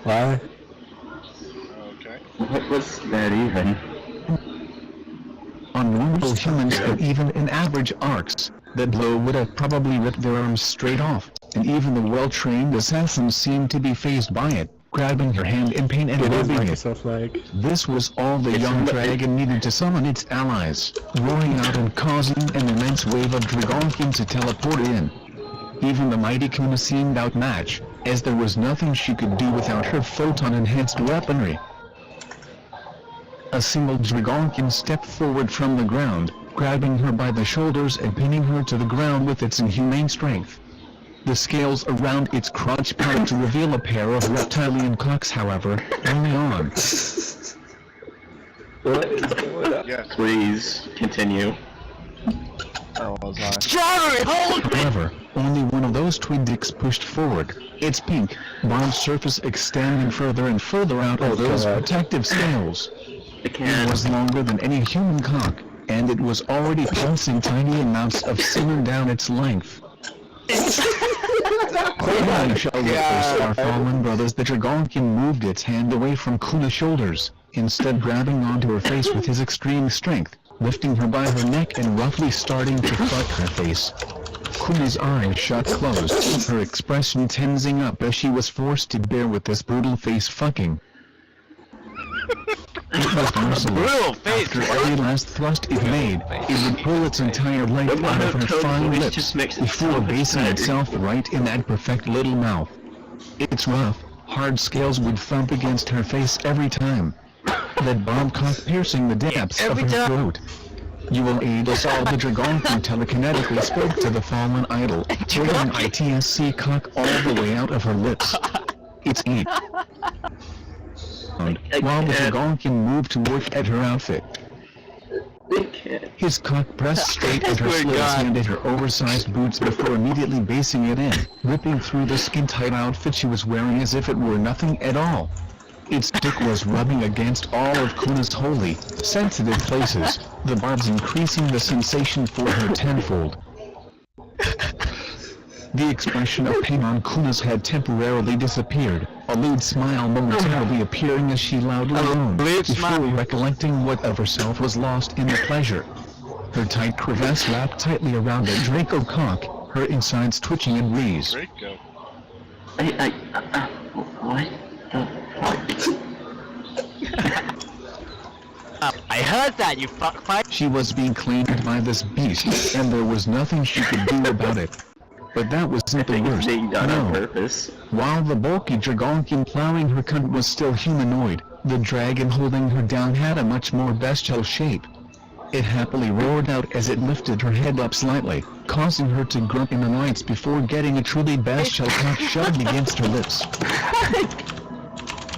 Why? Okay. What was that even? On normal humans or even in average arcs, that blow would have probably ripped their arms straight off, and even the well-trained assassins seemed to be fazed by it, grabbing her hand in pain and It is rubbing it. Microsoft lag. This was all the young dragon needed to summon its allies, roaring out and causing an immense wave of Dragonkin to teleport in. Even the mighty Kuna seemed outmatched, as there was nothing she could do without her photon-enhanced weaponry. A single Dragonkin stepped forward from the ground, grabbing her by the shoulders and pinning her to the ground with its inhumane strength. The scales around its crotch parted to reveal a pair of reptilian cocks, however, only on. Yes. Please continue. Where was I? Strawberry, hold me! However, only one of those twin dicks pushed forward, its pink, barbed surface extending further and further out of those protective scales. It was longer than any human cock, and it was already pulsing tiny amounts of semen down its length. Holy shell rippers are fallen brothers. The Dragonkin moved its hand away from Kuna's shoulders, instead grabbing onto her face with his extreme strength, lifting her by her neck and roughly starting to fuck her face. Kuna's eyes shut closed, her expression tensing up as she was forced to bear with this brutal face fucking. It was merciless. After every last thrust it made, it would pull its entire length out of her fine lips, before basing itself right in that perfect little mouth. Its rough, hard scales would thump against her face every time. That bomb cock piercing the depths of her throat. You will aid us all. The Dragonkin telekinetically spoke to the fallen idol, pulling ITSC cock all the way out of her lips. It's eat. While the Dragonkin moved to work at her outfit. His cock pressed straight at her slits and at her oversized boots before immediately basing it in, ripping through the skin-tight outfit she was wearing as if it were nothing at all. Its dick was rubbing against all of Kuna's holy, sensitive places, the barbs increasing the sensation for her tenfold. The expression of pain on Kuna's head temporarily disappeared, a lewd smile momentarily appearing as she loudly moaned, before recollecting what of herself was lost in the pleasure. Her tight crevasse wrapped tightly around the Draco cock, her insides twitching in breeze. Draco. What the fuck? I heard that, you fuckfight! She was being claimed by this beast, and there was nothing she could do about it. But that wasn't the worst. No. While the bulky Dragonkin plowing her cunt was still humanoid, the dragon holding her down had a much more bestial shape. It happily roared out as it lifted her head up slightly, causing her to grunt in annoyance before getting a truly bestial cock shoved against her lips.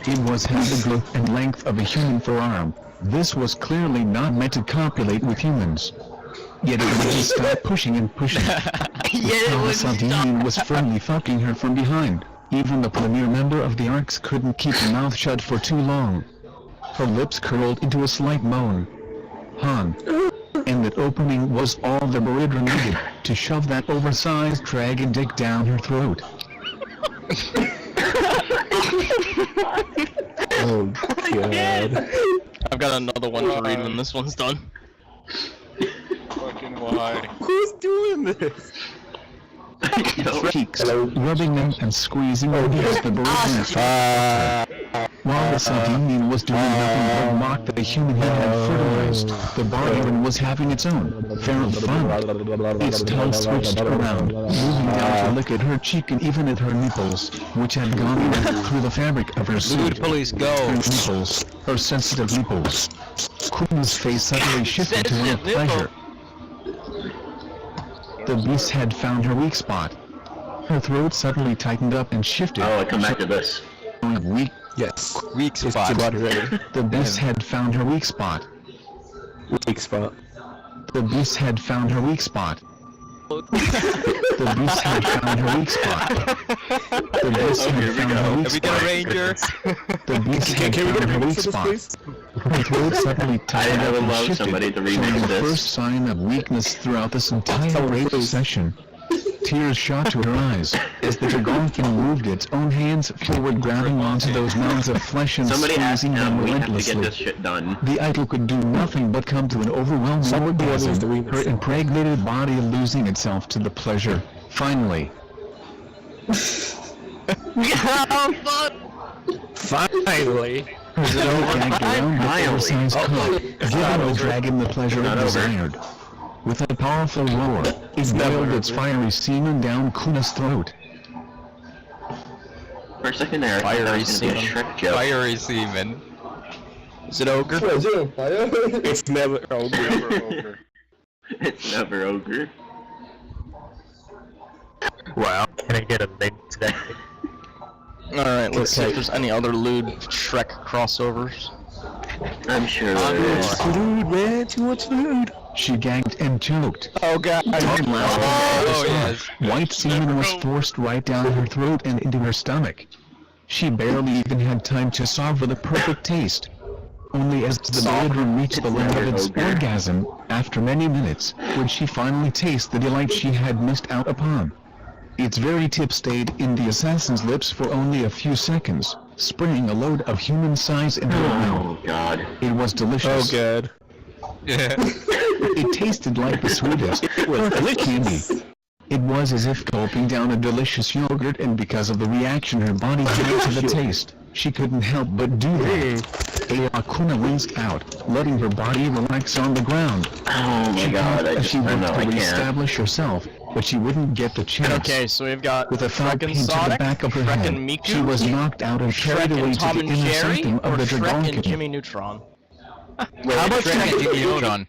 It was half the growth and length of a human forearm. This was clearly not meant to copulate with humans. Yet it wouldn't stop pushing and pushing. Saladin was firmly fucking her from behind. Even the premier member of the Arcs couldn't keep her mouth shut for too long. Her lips curled into a slight moan. And that opening was all the Baridra needed to shove that oversized dragon dick down her throat. Oh god. I've got another one to read when this one's done. Fucking why? Who's doing this? Cheeks, rubbing them and squeezing them as the Baridra while the Sardinian was doing nothing but mock the human he had fertilized, the Barbarian was having its own feral fun. Its tongue switched around, moving down to lick at her cheek and even at her nipples, which had gone in through the fabric of her suit. Police, go! Her nipples, her sensitive nipples. Kuna's face suddenly shifted to one of pleasure. The beast had found her weak spot. Her throat suddenly tightened up and shifted. Oh, I come back to this. Weak. Yes. Weak spot. The beast had found her weak spot. Weak spot. The beast had found her weak spot. The beast had found her weak spot. The beast had found her weak Have we got a spot. ranger? The beast had found her weak spot. Her throat suddenly tightened up and shifted, showing the first sign of weakness throughout this entire rape session. Tears shot to her eyes as the Dragonkin moved its own hands forward, grabbing onto those mounds of flesh and Somebody asked squeezing them him, we have to get relentlessly. this shit done. The idol could do nothing but come to an overwhelming Somebody orgasm, is doing her this. impregnated body losing itself to the pleasure. Finally, Finally! her stomach gagged around the Finally. oversized cock, giving the dragon the pleasure Not it over. desired. With a powerful roar, it boiled its fiery semen down Kuna's throat. For a second there, I thought that Fiery was gonna be a semen. Shrek joke. Fiery semen. Is it ogre? It's never over. Never over. It's never ogre. Wow. Can I get a link to that? Alright, let's see if there's any other lewd Shrek crossovers. I'm sure It's food, man. Too much food. She gagged and choked. Oh god. Tongue lashed Oh, into her yes. stomach. White semen was forced right down her throat and into her stomach. She barely even had time to savor the perfect taste. Only as the bedroom reached the limit of its Ogre. orgasm, after many minutes, would she finally taste the delight she had missed out upon. Its very tip stayed in the assassin's lips for only a few seconds, spraying a load of human size in her mouth. Oh god. It was Oh delicious. god. It tasted like the sweetest, perfect candy. It was as if gulping down a delicious yogurt, and because of the reaction her body had to the taste, she couldn't help but do that. Akuna winced out, letting her body relax on the ground. Oh my She god, coughed as she I worked know, to I can't. reestablish herself, but she wouldn't get the chance. Okay, so we've got With a thought Shrek and pinned to the Sonic, back of her Shrek head, and Miku, she was knocked out and carried Shrek away and to Tom the and inner Jerry, sanctum or of the Shrek and Dragonkin. Jimmy Neutron? Wait, How about Shrek Shrek and and Jimmy Neutron?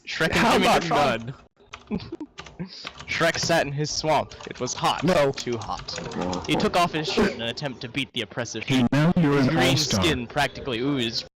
Shrek and How Jimmy about Neutron. Shrek sat in his swamp. It was hot. No. Too hot. Oh, He took off his shirt in an attempt to beat the oppressive heat. Hey, now you're His an green all-star. skin practically oozed